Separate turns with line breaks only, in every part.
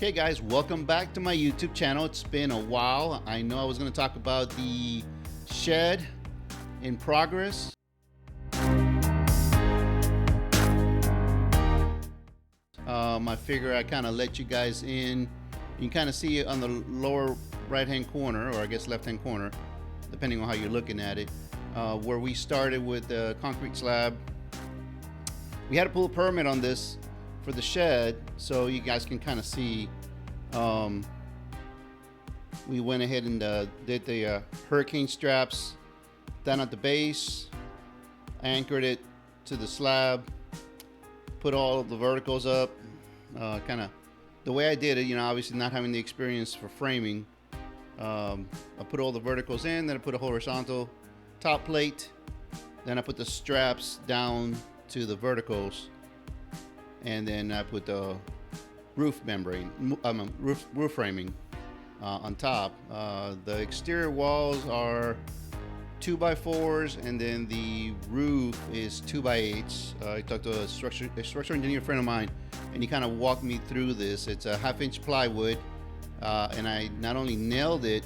Okay guys, welcome back to my YouTube channel. It's been a while. I know I was going to talk about the shed in progress. I figure I kind of let you guys in. You can kind of see it on the lower right hand corner, or I guess left hand corner, depending on how you're looking at it, where we started with the concrete slab. We had to pull a permit on this for the shed, so you guys can kind of see. We went ahead and did the hurricane straps down at the base, anchored it to the slab, put all of the verticals up. Kind of the way I did it, obviously not having the experience for framing. I put all the verticals in, then I put a horizontal top plate, then I put the straps down to the verticals, and then I put the roof membrane, roof framing on top. The exterior walls are 2x4s, and then the roof is 2x8s. I talked to a structural engineer friend of mine, and he kind of walked me through this. It's a 1/2-inch plywood, and I not only nailed it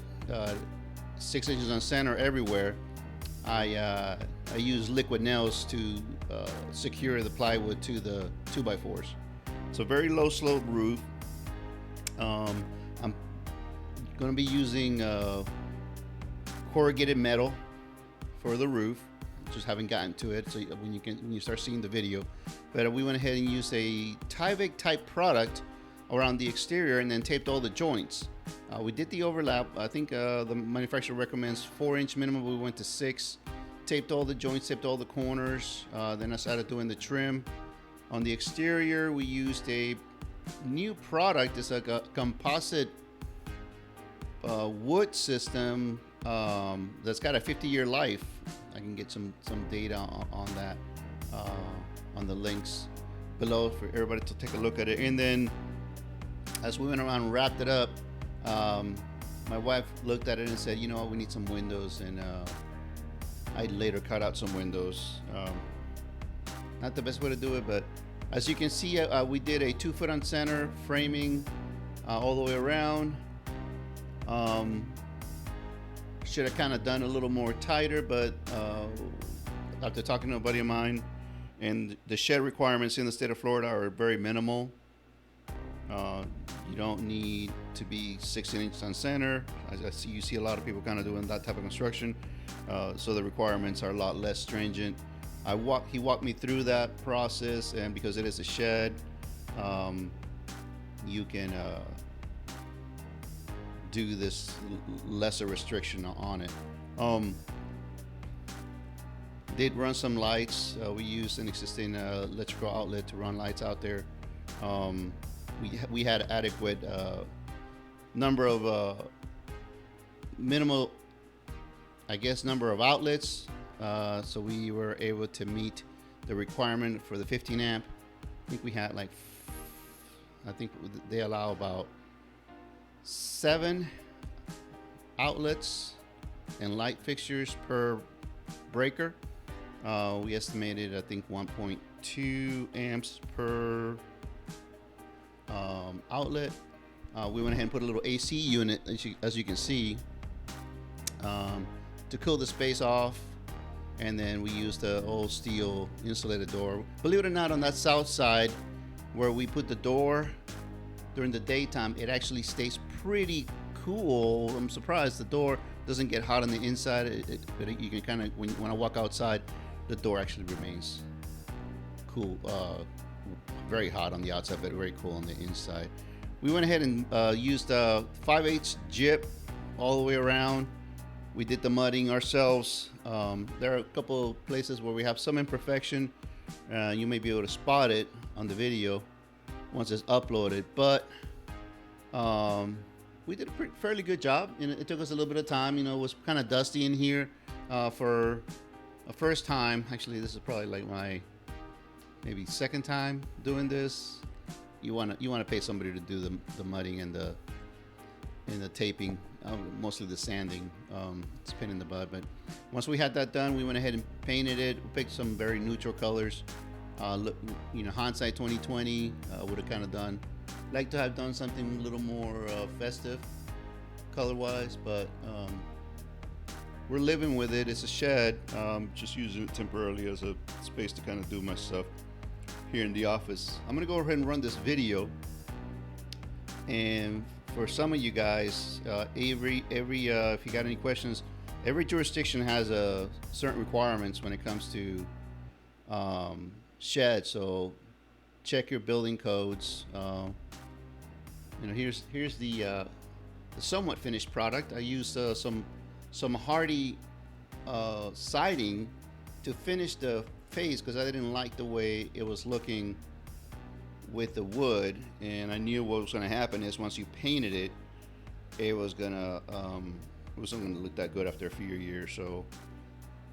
6 inches on center everywhere, I used liquid nails to secure the plywood to the 2x4s. So very low slope roof. I'm going to be using corrugated metal for the roof. Just haven't gotten to it, so when you start seeing the video. But we went ahead and used a Tyvek type product around the exterior and then taped all the joints. We did the overlap. I think the manufacturer recommends 4-inch minimum. We went to 6. Taped all the joints, taped all the corners. Then I started doing the trim. On the exterior, we used a new product. It's like a composite wood system that's got a 50-year life. I can get some data on that on the links below for everybody to take a look at it. And then as we went around and wrapped it up, my wife looked at it and said, we need some windows, and I later cut out some windows. Not the best way to do it, but as you can see, we did a 2-foot on center framing all the way around. Should have kind of done a little more tighter, but after talking to a buddy of mine, and the shed requirements in the state of Florida are very minimal. You don't need to be 16 inches on center. You see a lot of people kind of doing that type of construction, so the requirements are a lot less stringent. He walked me through that process, and because it is a shed, you can do this lesser restriction on it. Did run some lights. We used an existing electrical outlet to run lights out there. We had adequate number of minimal, number of outlets. So we were able to meet the requirement for the 15 amp. I think we had they allow about 7 outlets and light fixtures per breaker. We estimated, 1.2 amps per outlet. We went ahead and put a little AC unit, as you can see, to cool the space off. And then we used the old steel insulated door. Believe it or not, on that south side where we put the door during the daytime, it actually stays pretty cool. I'm surprised the door doesn't get hot on the inside, but you can kind of, when I walk outside, the door actually remains cool, very hot on the outside, but very cool on the inside. We went ahead and used 5/8 gyp all the way around. We did the mudding ourselves. There are a couple of places where we have some imperfection. You may be able to spot it on the video once it's uploaded, but we did a fairly good job. It took us a little bit of time. It was kind of dusty in here for a first time. Actually, this is probably like my maybe second time doing this. You want to pay somebody to do the mudding and the taping. Mostly the sanding. It's a pain in the butt, but once we had that done, we went ahead and painted it. We picked some very neutral colors. Hindsight 2020 would have kind of done Like to have done something a little more festive color-wise, but we're living with it. It's a shed. Just using it temporarily as a space to kind of do my stuff here in the office. I'm gonna go ahead and run this video, and for some of you guys, every if you got any questions, every jurisdiction has certain requirements when it comes to shed. So check your building codes. You know, here's the somewhat finished product. I used some hardy siding to finish the face because I didn't like the way it was looking with the wood, and I knew what was going to happen is once you painted it, it wasn't going to look that good after a few years. So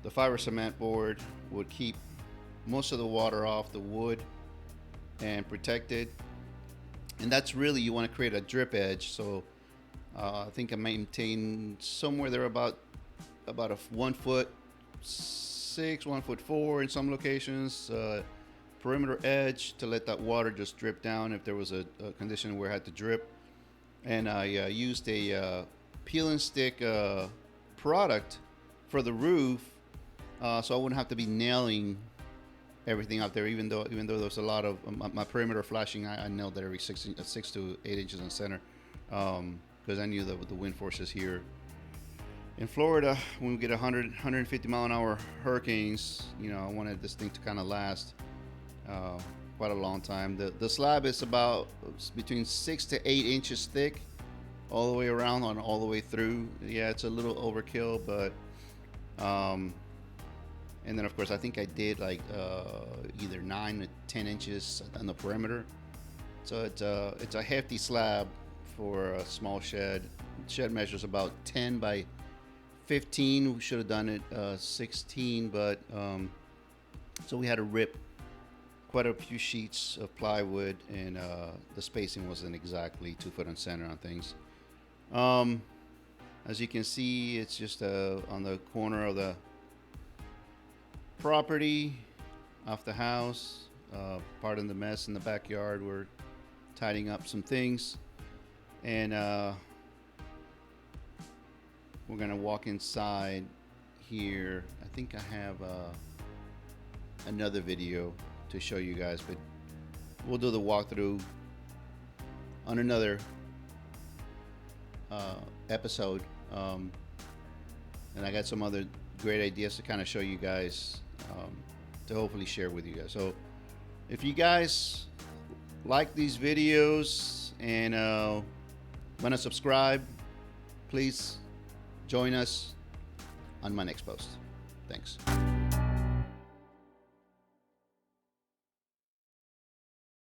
the fiber cement board would keep most of the water off the wood and protect it, and that's really, you want to create a drip edge. So I think I maintained somewhere there about a 1'6", 1'4" in some locations, perimeter edge to let that water just drip down if there was a condition where it had to drip. And I used a peel and stick product for the roof, so I wouldn't have to be nailing everything out there. Even though there was a lot of my perimeter flashing, I nailed that every 6 to 8 inches in the center, because I knew that with the wind forces here in Florida, when we get 150 mile an hour hurricanes, you know, I wanted this thing to kind of last quite a long time. The slab is about between 6 to 8 inches thick all the way around and all the way through. Yeah, it's a little overkill, but and then of course I think I did like either 9 to 10 inches on the perimeter. So it's a hefty slab for a small shed. Shed measures about 10 by 15. We should have done it 16, but so we had to rip quite a few sheets of plywood, and the spacing wasn't exactly 2 foot on center on things. As you can see, it's just on the corner of the property off the house. Pardon the mess in the backyard. We're tidying up some things, and we're gonna walk inside here. I think I have another video to show you guys, but we'll do the walkthrough on another episode. And I got some other great ideas to kind of show you guys, to hopefully share with you guys. So if you guys like these videos and want to subscribe, please join us on my next post. Thanks.